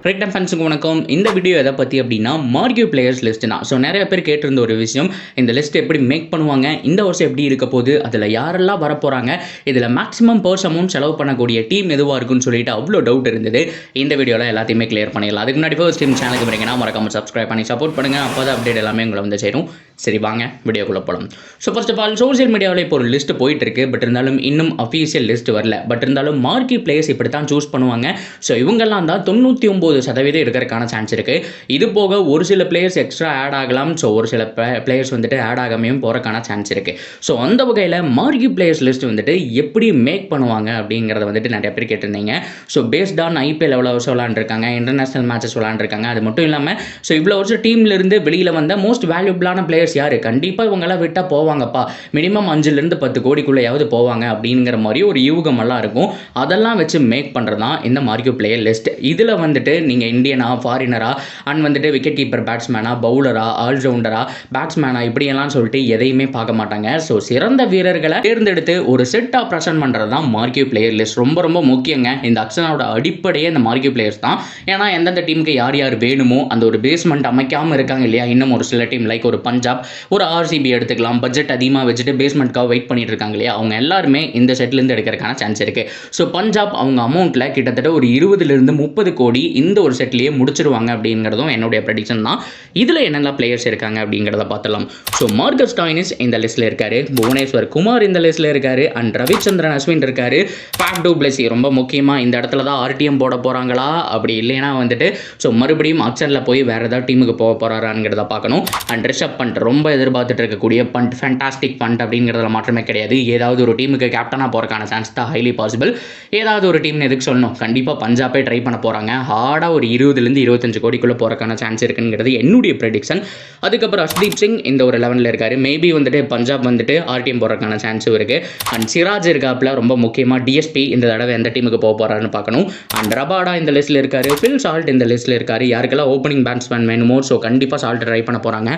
Cricket ஃபேன்ஸுக்கு வணக்கம். இந்த வீடியோ எதை பற்றி அப்படின்னா மார்க்யூ பிளேயர்ஸ் லிஸ்ட் தான். ஸோ நிறைய பேர் கேட்டிருந்த ஒரு விஷயம், இந்த லிஸ்ட் எப்படி மேக் பண்ணுவாங்க, இந்த வருஷம் எப்படி இருக்க போகுது, அதில் யாரெல்லாம் வரப்போகிறாங்க, இதில் மேக்ஸிமம் பர்ஸ் அமௌண்ட் செலவு பண்ணக்கூடிய டீம் எதுவாக இருக்குன்னு சொல்லிட்டு அவ்வளோ டவுட் இருந்தது. இந்த வீடியோவில் எல்லாத்தையுமே கிளியர் பண்ணிடலாம். அதுக்கு முன்னாடி ஃபர்ஸ்ட் டைம் சேனலுக்கு வரீங்கன்னா மறக்காம சப்ஸ்கிரைப் பண்ணி சப்போர்ட் பண்ணுங்கள். அப்போ தான் அப்டேட் எல்லாமே உங்களை வந்து சேரும். சரி வாங்க வீடியோக்குள்ளே போகலாம். So first of all social மீடியாவில் இப்போ ஒரு லிஸ்ட் போயிட்டு இருக்கு. பட் இருந்தாலும் இன்னும் அஃபீஷியல் லிஸ்ட் வரல. பட் இருந்தாலும் மார்க்யூ பிளேயர்ஸ் இப்படி தான் சூஸ் பண்ணுவாங்க. ஸோ இவங்கெல்லாம் தான் 99% இருக்கிறதுக்கான சான்ஸ் இருக்குது. இது போக ஒரு சில பிளேயர்ஸ் எக்ஸ்ட்ரா ஆட் ஆகலாம். ஸோ ஒரு சில பிளேயர்ஸ் வந்துட்டு ஆட் ஆகாமையும் போகிறக்கான சான்ஸ் இருக்குது. ஸோ அந்த வகையில் மார்க்யூ பிளேயர்ஸ் லிஸ்ட் வந்துட்டு எப்படி மேக் பண்ணுவாங்க அப்படிங்கிறத வந்துட்டு நிறைய பேர் கேட்டிருந்தீங்க. ஸோ பேஸ்ட் ஆன் ஐபிஎல் எவ்வளோ வருஷம் விளாண்டுருக்காங்க, இன்டர்நேஷனல் மேட்சஸ் விளாண்டுருக்காங்க, அது மட்டும் இல்லாமல் ஸோ இவ்வளோ வருஷம் டீம்லேருந்து வெளியில் வந்த மோஸ்ட் வேல்யூபிளான பிளேயர்ஸ் யார், கண்டிப்பாக இவங்கெல்லாம் விட்டால் போவாங்கப்பா, மினிமம் 5 to 10 கோடிக்குள்ளேயாவது போவாங்க அப்படிங்கிற மாதிரி ஒரு யூகமெல்லாம் இருக்கும். அதெல்லாம் வச்சு மேக் பண்ணுறது தான் இந்த மார்க்யூ பிளேயர் லிஸ்ட். இதில் வந்துட்டு நீங்கள் இந்தியனா, ஃபாரினரா, அண்ட் வந்துட்டு விக்கெட் கீப்பர், பேட்ஸ்மேனா, பவுலரா, ஆல்ரவுண்டரா, பேட்ஸ்மேனா, இப்படியெல்லாம் சொல்லிட்டு எதையுமே பார்க்க மாட்டாங்க. ஸோ சிறந்த வீரர்களை தேர்ந்தெடுத்து ஒரு செட்டாக ப்ரெசென்ட் பண்ணுறது தான் மார்க்யூ பிளேயர் லிஸ்ட். ரொம்ப ரொம்ப முக்கியங்க. இந்த அக்ஷனோட அடிப்படையே இந்த மார்க்யூ பிளேயர்ஸ் தான். ஏன்னா எந்தெந்த டீமுக்கு யார் யார் வேணுமோ அந்த ஒரு பேஸ்மெண்ட் அமைக்காமல் இருக்காங்க இல்லையா. இன்னும் ஒரு சில டீம் லைக் ஒரு பஞ்சாப், ஒரு ஆர்சிபி எடுத்துக்கலாம், பட்ஜெட் அதிகமாக வச்சுட்டு பேஸ்மெண்ட்காக வெயிட் பண்ணிட்டு இருக்காங்க இல்லையா. அவங்க எல்லாருமே இந்த செட்லேருந்து எடுக்கிறதுக்கான சான்ஸ் இருக்கு. ஸோ பஞ்சாப் அவங்க அமௌண்ட்டில் கிட்டத்தட்ட ஒரு 20 to 30 கோடி இந்த ஒரு செட்லேயே முடிச்சிருவாங்க அப்படிங்கிறதும் என்னுடைய ப்ரெடிக்ஷன் தான். இதில் என்னெல்லாம் பிளேயர்ஸ் இருக்காங்க அப்படிங்கிறத பார்த்துலாம். ஸோ மார்கஸ் ஸ்டாயினிஸ் இந்த லிஸ்ட்டில் இருக்காரு, புவனேஸ்வர் குமார் இந்த லிஸ்ட்டில் இருக்காரு, அண்ட் ரவிச்சந்திரன் அஸ்வின் இருக்காரு, ஃபேப் டு பிளஸி ரொம்ப முக்கியமாக இந்த இடத்துல தான் ஆர்டிஎம் போட போகிறாங்களா, அப்படி இல்லைன்னா வந்துட்டு ஸோ மறுபடியும் ஆக்ஷனில் போய் வேறு ஏதாவது டீமுக்கு போக போகிறாராங்கிறத பார்க்கணும். அண்ட் ரிஷப் பண்ட் ரொம்ப எதிர்பார்த்துட்டு இருக்கக்கூடிய பண்ட், ஃபேண்டாஸ்டிக் பண்ட் அப்படிங்கிறதுல மாற்றமே கிடையாது. ஏதாவது ஒரு டீமுக்கு கேப்டனாக போகிறக்கான சான்ஸ் தான் ஹைலி பாசிபிள். ஏதாவது ஒரு டீம் எதுக்கு சொல்லணும், கண்டிப்பாக பஞ்சாபே ட்ரை பண்ண போகிறாங்க. ஹார்டாக ஒரு 20 to 25 கோடிக்குள்ளே போகிறக்கான சான்ஸ் இருக்குங்கிறது என்னுடைய ப்ரெடிக்ஷன். அதுக்கப்புறம் ஹர்ஷ்தீப் சிங் இந்த ஒரு 11ல் இருக்காரு. மேபி வந்துட்டு பஞ்சாப் வந்துட்டு ஆர்டிஎம் போகிறக்கான சான்ஸும் இருக்குது. அண்ட் சிராஜ் இருக்காப்புல ரொம்ப முக்கியமாக டிஎஸ்பி இந்த தடவை எந்த டீமுக்கு போக போகிறாருன்னு பார்க்கணும். அண்ட் ரபாடா இந்த லிஸ்ட்டில் இருக்காரு, ஃபில் சால்ட் இந்த லிஸ்ட்டில் இருக்காரு. யாருக்கெல்லாம் ஓப்பனிங் பேட்ஸ்மேன் வேணுமோ ஸோ கண்டிப்பாக சால்ட் ட்ரை பண்ண போகிறாங்க.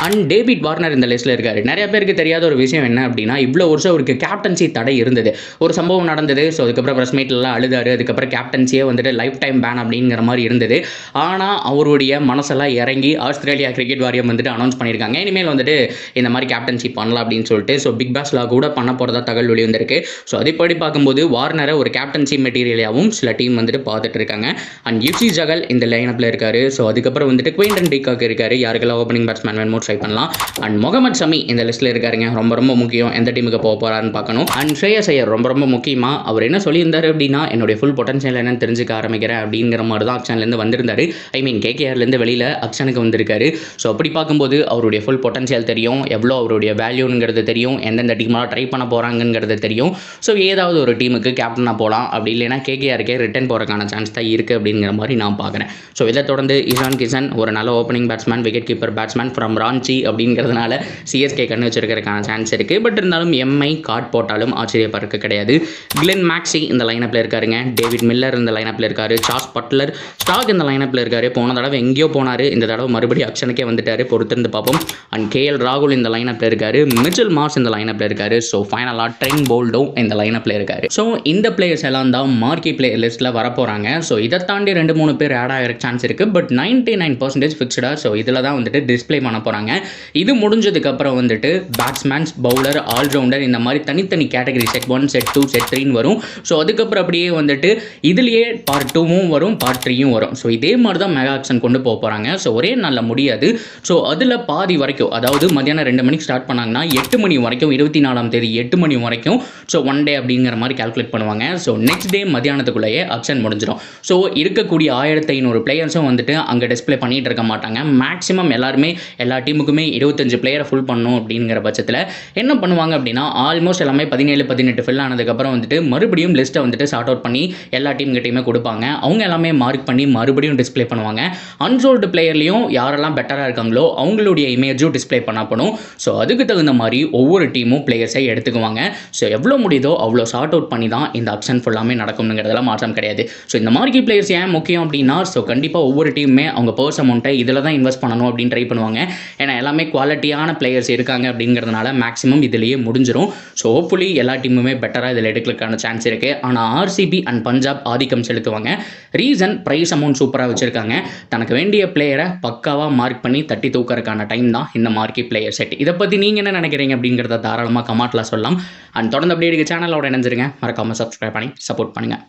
அண்ட் டேவிட் வார்னர் இந்த லிஸ்ட்டில் இருக்காரு. நிறைய பேருக்கு தெரியாத ஒரு விஷயம் என்ன அப்படின்னா, இவ்வளோ வருஷம் அவருக்கு கேப்டன்சி தடை இருந்தது. ஒரு சம்பவம் நடந்தது. ஸோ அதுக்கப்புறம் ப்ரெஸ் மீட்லாம் அழுதாரு. அதுக்கப்புறம் கேப்டன்சியே வந்துட்டு லைஃப் டைம் பேன் அப்படிங்கிற மாதிரி இருந்தது. ஆனால் அவருடைய மனசெல்லாம் இறங்கி ஆஸ்திரேலியா கிரிக்கெட் வாரியம் வந்துட்டு அனௌன்ஸ் பண்ணியிருக்காங்க, இனிமேல் வந்துட்டு இந்த மாதிரி கேப்டன்சி பண்ணலாம் அப்படின்னு சொல்லிட்டு. ஸோ பிக் பாஸ்ல கூட பண்ண போகிறதா தகவல் வெளிவந்திருக்கு. ஸோ அதேபடி பார்க்கும்போது வார்னரை ஒரு கேப்டன்சி மெட்டீரியலாகவும் சில டீம் வந்துட்டு பார்த்துட்டு இருக்காங்க. அண்ட் யுசி ஜகல் இந்த லைனப்பில் இருக்காரு. ஸோ அதுக்கப்புறம் வந்துட்டு குயின்டன் டிகாக் இருக்காரு. யாருக்கெல்லாம் ஓப்பனிங் பேட்ஸ்மேன் வேணுமோ ட்ரை பண்ணலாம். அண்ட் முகமது ஷமி இந்த லிஸ்ட்டில் இருக்காருங்க. ரொம்ப ரொம்ப முக்கியம், எந்த டீமுக்கு போக போகிறாருன்னு பார்க்கணும். அண்ட் ஸ்ரேயஸ் ஐயர் ரொம்ப ரொம்ப முக்கியமாக அவர் என்ன சொல்லியிருந்தார் அப்படின்னா, என்னுடைய ஃபுல் பொட்டன்ஷியல் என்னன்னு தெரிஞ்சுக்க ஆரம்பிக்கிறேன் அப்படிங்கிற மாதிரி தான் அக்ஷன்லேருந்து வந்திருந்தாரு. ஐ மீன் கேகேஆர்லேருந்து வெளியில் அக்ஷனுக்கு வந்திருக்காரு. ஸோ அப்படி பார்க்கும்போது அவருடைய ஃபுல் பொட்டன்ஷியல் தெரியும், எவ்வளோ அவருடைய வேல்யூங்கிறது தெரியும், எந்தெந்த டீமாக ட்ரை பண்ண போகிறாங்கிறது தெரியும். ஸோ ஏதாவது ஒரு டீமுக்கு கேப்டனாக போகலாம், அப்படி இல்லைன்னா கேகேஆருக்கே ரிட்டர்ன் போகிறக்கான சான்ஸ் தான் இருக்குது அப்படிங்கிற மாதிரி நான் பார்க்குறேன். ஸோ இதை தொடர்ந்து இஷான் கிஷன் ஒரு நல்ல opening batsman, wicket keeper batsman from Ranchi அப்படிங்கிறதுனால சிஎஸ்கே கண்ணு வச்சிருக்கிறதுக்கான சான்ஸ் இருக்குது. பட் இருந்தாலும் எம்ஐ கார்ட் போட்டாலும் ஆச்சரியப்படுறது கிடையாது. கிளென் மேக்ஸி இந்த லைனப்பில் இருக்காருங்க. டேவிட் மில்லர் இந்த லைனப்பில் இருக்காரு. சார்ஸ் பட்லர் ஸ்டாக் இந்த லைனப்பில் இருக்காரு. போன தடவை எங்கேயோ போனார், இந்த தடவை மறுபடியும் அக்ஷனுக்கே வந்துட்டார், பொறுத்திருந்து பார்ப்போம். அண்ட் கேஎல் ராகுல் இந்த லைனப்பில் இருக்காரு. மிச்சல் மார்ஸ் இந்த லைனப்பில் இருக்காரு. ஸோ ஃபைனலாக ட்ரெண்ட் போல்டோ இந்த லைனப்பில் இருக்காரு. ஸோ இந்த பிளேயர்ஸ் எல்லாம் தான் மார்க்கி பிளேயர் லிஸ்ட்டில் வரப்போகிறாங்க. ஸோ இதை தாண்டி 2-3 பேர் ஆட் ஆகிற சான்ஸ் இருக்குது. பட் 99% ஃபிக்ஸ்டாக. ஸோ இதில் தான் வந்துட்டு டிஸ்பிளே பண்ண போகிறாங்க. இது முடிஞ்சதுக்கப்புறம் வந்துட்டு பேட்ஸ்மேன்ஸ், பவுலர், ஆல்ரவுண்டர் இந்த மாதிரி தனித்தனி கேட்டகரி செட் 1, செட் 2, செட் 3 வரும். ஸோ அதுக்கப்புறம் அப்படியே வந்துட்டு இதுலேயே பார்ட் 2வும் வரும், பார்ட் 3யும் வரும். ஸோ இதே மாதிரி தான் மெகா ஆக்ஷன் கொண்டு போக போகிறாங்க. ஸோ ஒரே நாளில் முடியாது. ஸோ அதில் பாதி வரைக்கும், அதாவது மதியானம் 2 மணிக்கு ஸ்டார்ட் பண்ணாங்கன்னா 8 மணி வரைக்கும், 24ஆம் தேதி 8 மணி வரைக்கும் ஸோ 1 டே அப்படிங்கிற மாதிரி கால்குலேட் பண்ணுவாங்க. ஸோ நெக்ஸ்ட் டே மதியானத்துக்குள்ளேயே ஆக்ஷன் முடிஞ்சிடும். ஸோ இருக்கக்கூடிய 1500 பிளேயர்ஸும் வந்துட்டு அங்கே டிஸ்பிளே பண்ணிட்டு இருக்க மாட்டாங்க. மேக்ஸிமம் எல்லாருமே எல்லா டீமுக்குமே 25 பிளேயரை ஃபுல் பண்ணணும் அப்படிங்கிற பட்சத்தில் என்ன பண்ணுவாங்க அப்படின்னா, ஆல்மோஸ்ட் எல்லாமே 17-18 ஃபில் ஆனதுக்கப்புறம் வந்துட்டு மறுபடியும் லிஸ்ட்டை வந்துட்டு சார்ட் அவுட் பண்ணி எல்லா டீம்கிட்டையுமே கொடுப்பாங்க. அவங்க எல்லாமே மார்க் பண்ணி மறுபடியும் டிஸ்பிளே பண்ணுவாங்க. அன்சோல்டு பிளேயர்லையும் யாரெல்லாம் பெட்டராக இருக்காங்களோ அவங்களுடைய இமேஜும் டிஸ்பிளே பண்ணப்படும். ஸோ அதுக்கு தகுந்த மாதிரி ஒவ்வொரு டீமும் பிளேயர்ஸை எடுத்துக்குவாங்க. ஸோ எவ்வளோ முடியுதோ அவ்வளோ சார்ட் அவுட் பண்ணி தான் இந்த ஆக்ஷன் ஃபுல்லாமே நடக்கும்ங்கிறதெல்லாம் மாற்றம் கிடையாது. ஸோ இந்த மார்க்கி பிளேயர்ஸ் ஏன் முக்கியம் அப்படின்னா, ஸோ கண்டிப்பாக ஒவ்வொரு டீமுமே அவங்க பர்ஸ் அமௌண்ட்டை இதில் தான் இன்வெஸ்ட் பண்ணணும் அப்படின்னு ட்ரை பண்ணுவாங்க. ஏன்னா எல்லாமே குவாலிட்டியான பிளேயர்ஸ் இருக்காங்க அப்படிங்கிறதுனால மேக்ஸிமம் இதுலேயே முடிஞ்சிடும். ஸோ ஹோப்ஃபுல்லி எல்லா டீமுமே பெட்டராக இதில் எடுக்கிறதுக்கான சான்ஸ் இருக்குது. ஆனால் ஆர்சிபி அண்ட் பஞ்சாப் ஆதிக்கம் செலுத்துவாங்க. ரீசன் ப்ரைஸ் அமௌண்ட் சூப்பராக வச்சுருக்காங்க. தனக்கு வேண்டிய பிளேயரை பக்காவாக மார்க் பண்ணி தட்டி தூக்கறதுக்கான டைம் தான் இந்த மார்க்கி பிளேயர் செட். இதை பற்றி நீங்கள் என்ன நினைக்கிறீங்க அப்படிங்கிறத தாராளமாக கமெண்ட்டில் சொல்லலாம். அண்ட் தொடர்ந்து அப்படியே சேனலோட இணைஞ்சிருங்க. மறக்காமல் சப்ஸ்கிரைப் பண்ணி சப்போர்ட் பண்ணுங்கள்.